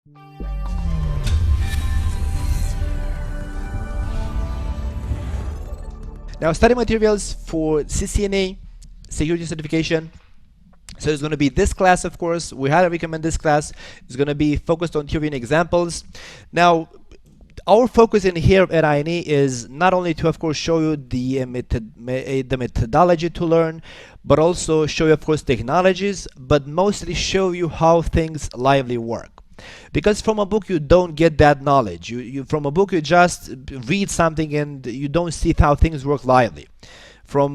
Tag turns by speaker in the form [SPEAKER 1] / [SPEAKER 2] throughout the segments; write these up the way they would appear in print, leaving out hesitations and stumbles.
[SPEAKER 1] Now, study materials for CCNA security certification. So it's going to be this class, of course. We highly recommend this class. It's going to be focused on theory and examples. Now, our focus in here at INE is not only to, of course, show you the methodology to learn, but also show you, of course, technologies, but mostly show you how things lively work. Because from a book you don't get that knowledge. From a book you just read something and you don't see how things work lively. From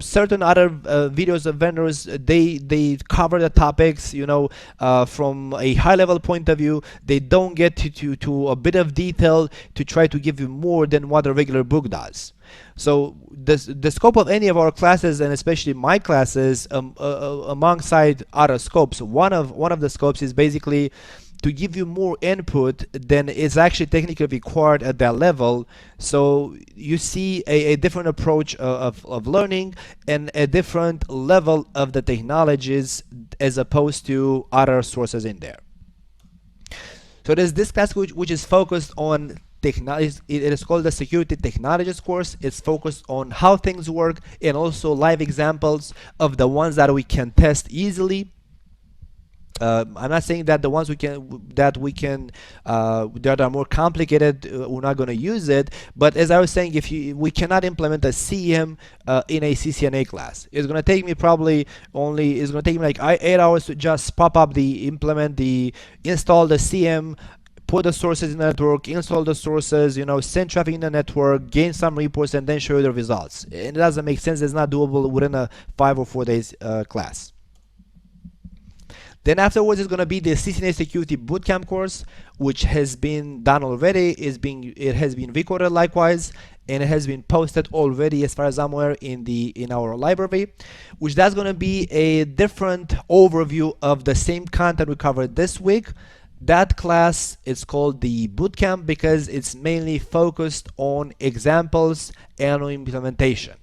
[SPEAKER 1] certain other videos of vendors, they cover the topics, from a high level point of view. They don't get to a bit of detail to try to give you more than what a regular book does. So the scope of any of our classes, and especially my classes, alongside other scopes, one of the scopes is basically to give you more input than is actually technically required at that level. So you see a different approach of learning and a different level of the technologies as opposed to other sources in there. So there's this class which is focused on technology. It is called the Security Technologies course. It's focused on how things work and also live examples of the ones that we can test easily. I'm not saying that the ones that are more complicated, we're not going to use it. But as I was saying, we cannot implement a CEM in a CCNA class. It's going to take me like 8 hours to just install the CM, put the sources in the network, install the sources, send traffic in the network, gain some reports, and then show you the results. And it doesn't make sense. It's not doable within a 5 or 4 days class. Then afterwards is going to be the CCNA Security Bootcamp course, which has been done already. It has been recorded likewise, and it has been posted already, as far as I'm aware, in our library, which that's going to be a different overview of the same content we covered this week. That class is called the Bootcamp because it's mainly focused on examples and on implementation.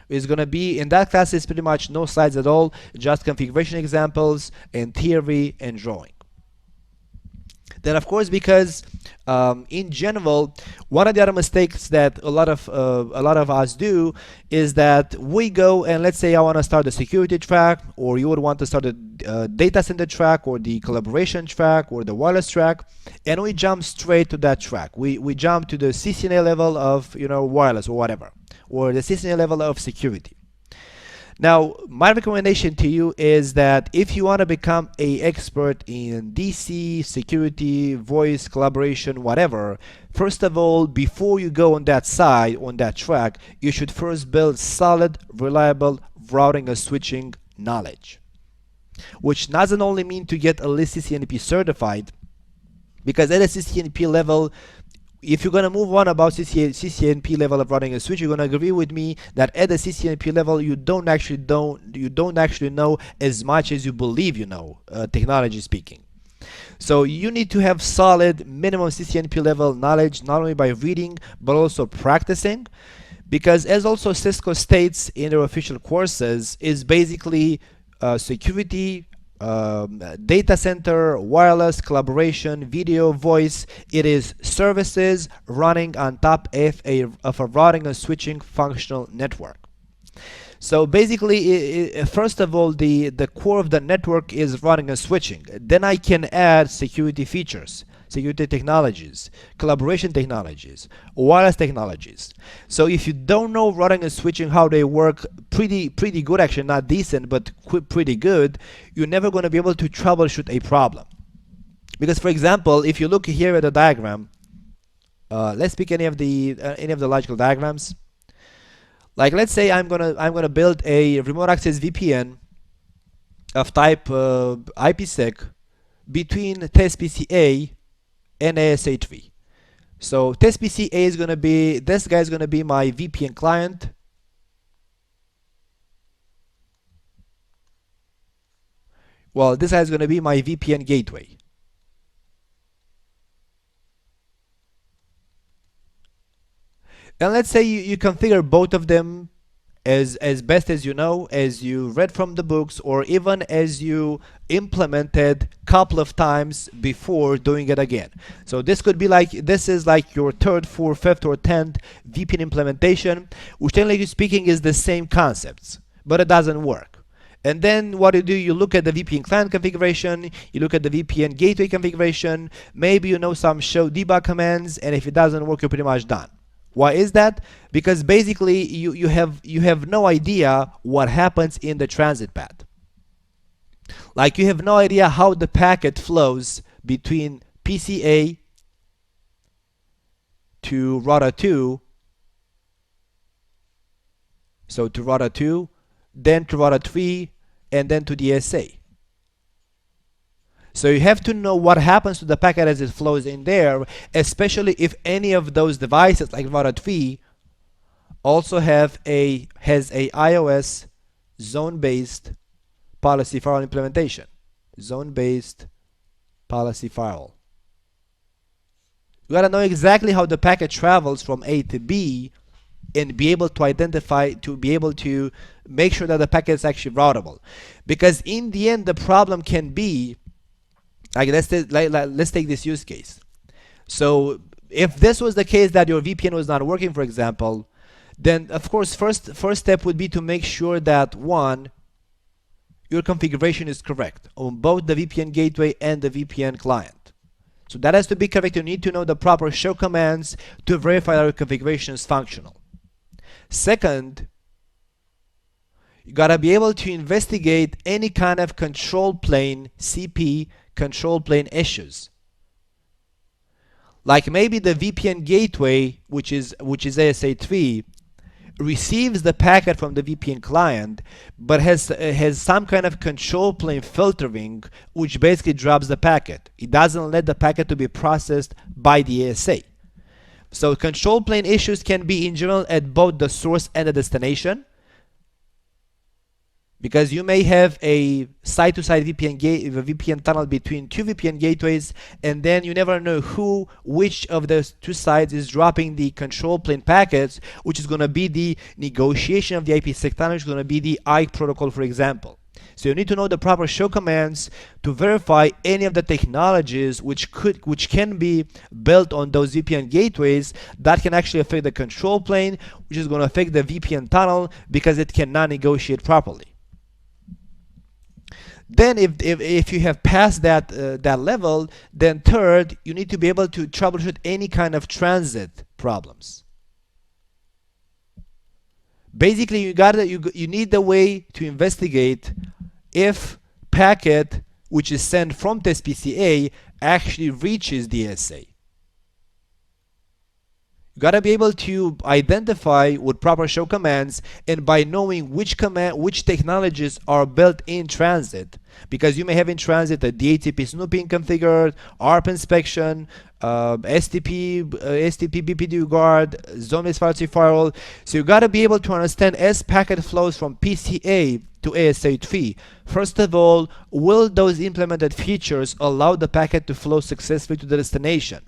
[SPEAKER 1] It's going to be in that class is pretty much no slides at all, just configuration examples and theory and drawing. Then of course, because in general, one of the other mistakes that a lot of us do is that we go and let's say I want to start the security track, or you would want to start the data center track, or the collaboration track, or the wireless track, and we jump straight to that track. We jump to the CCNA level of wireless or whatever, or the CCNA level of security. Now, my recommendation to you is that if you want to become an expert in DC, security, voice, collaboration, whatever, first of all, before you go on that side, on that track, you should first build solid, reliable routing and switching knowledge, which doesn't only mean to get at least CCNP certified, because at a CCNP level, if you're going to move on about CCNP level of routing and switch, you're going to agree with me that at the CCNP level you don't actually know as much as you believe you know, technology speaking. So you need to have solid minimum CCNP level knowledge, not only by reading but also practicing, because as also CISCO states in their official courses, is basically security, data center, wireless, collaboration, video, voice. It is services running on top of a routing and switching functional network. So basically, first of all, the core of the network is routing and switching. Then I can add security features, security technologies, collaboration technologies, wireless technologies. So if you don't know routing and switching, how they work, pretty good, actually not decent, but pretty good, you're never going to be able to troubleshoot a problem. Because for example, if you look here at the diagram, let's pick any of the logical diagrams. Like let's say I'm gonna build a remote access VPN of type IPsec between TestPCA and ASA3. So TestPCA is gonna be, this guy is gonna be my VPN client. Well, this guy is gonna be my VPN gateway. And let's say you configure both of them as best as you know, as you read from the books, or even as you implemented couple of times before doing it again. So this could be like, this is like your third, fourth, fifth, or 10th VPN implementation, which technically speaking is the same concepts, but it doesn't work. And then what you do, you look at the VPN client configuration, you look at the VPN gateway configuration, maybe you know some show debug commands, and if it doesn't work, you're pretty much done. Why is that? Because basically you have no idea what happens in the transit path. Like you have no idea how the packet flows between PCA to router 2, so to router 2, then to router 3, and then to the SA. So you have to know what happens to the packet as it flows in there, especially if any of those devices like router 3 also has a iOS zone-based policy firewall implementation. Zone-based policy firewall. You gotta know exactly how the packet travels from A to B and be able to identify, to be able to make sure that the packet is actually routable. Because in the end, the problem can be, like let's take this use case. So if this was the case that your VPN was not working, for example, then of course first step would be to make sure that one, your configuration is correct on both the VPN gateway and the VPN client. So that has to be correct. You need to know the proper show commands to verify that your configuration is functional. Second, you gotta be able to investigate any kind of control plane CP control plane issues. Like maybe the VPN gateway, which is ASA3, receives the packet from the VPN client, but has some kind of control plane filtering, which basically drops the packet. It doesn't let the packet to be processed by the ASA. So control plane issues can be in general at both the source and the destination, because you may have a side-to-side VPN tunnel between two VPN gateways, and then you never know which of those two sides is dropping the control plane packets, which is going to be the negotiation of the IPsec tunnel, which is going to be the IKE protocol, for example. So you need to know the proper show commands to verify any of the technologies which can be built on those VPN gateways that can actually affect the control plane, which is going to affect the VPN tunnel because it cannot negotiate properly. Then if you have passed that level, then third, you need to be able to troubleshoot any kind of transit problems. Basically, you need the way to investigate if packet which is sent from test PCA actually reaches the SA. You gotta be able to identify with proper show commands, and by knowing which technologies are built in transit, because you may have in transit a DHCP snooping configured, ARP inspection, STP BPD guard, zone-based firewall. So you gotta be able to understand as packet flows from PCA to ASA3. First of all, will those implemented features allow the packet to flow successfully to the destination?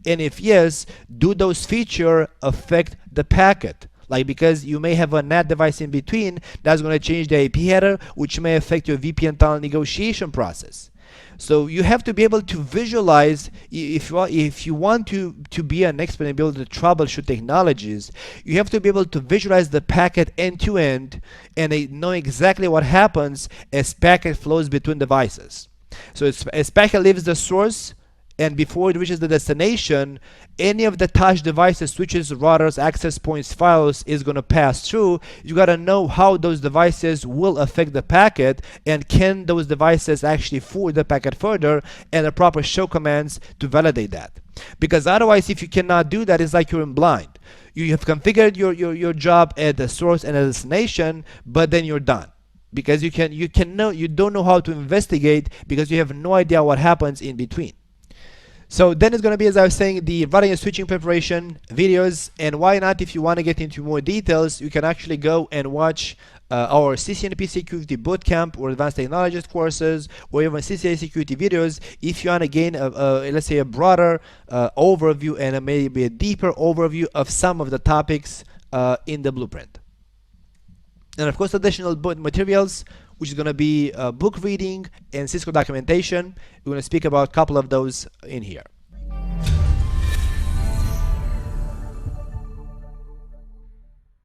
[SPEAKER 1] And if yes, do those features affect the packet? Like, because you may have a NAT device in between that's going to change the IP header, which may affect your VPN tunnel negotiation process. So you have to be able to visualize, if you want to be an expert and be able to troubleshoot technologies, you have to be able to visualize the packet end to end and know exactly what happens as packet flows between devices. So as packet leaves the source, and before it reaches the destination, any of the touch devices, switches, routers, access points, files is going to pass through. You got to know how those devices will affect the packet, and can those devices actually forward the packet further, and the proper show commands to validate that. Because otherwise, if you cannot do that, it's like you're in blind. You have configured your job at the source and the destination, but then you're done. Because you don't know how to investigate, because you have no idea what happens in between. So then it's going to be, as I was saying, the routing and switching preparation videos. And why not, if you want to get into more details, you can actually go and watch our CCNP security bootcamp or advanced technologist courses, or even CCNA security videos, if you want to gain let's say a broader overview and maybe a deeper overview of some of the topics in the blueprint. And of course, additional book materials, which is going to be book reading and Cisco documentation. We're going to speak about a couple of those in here.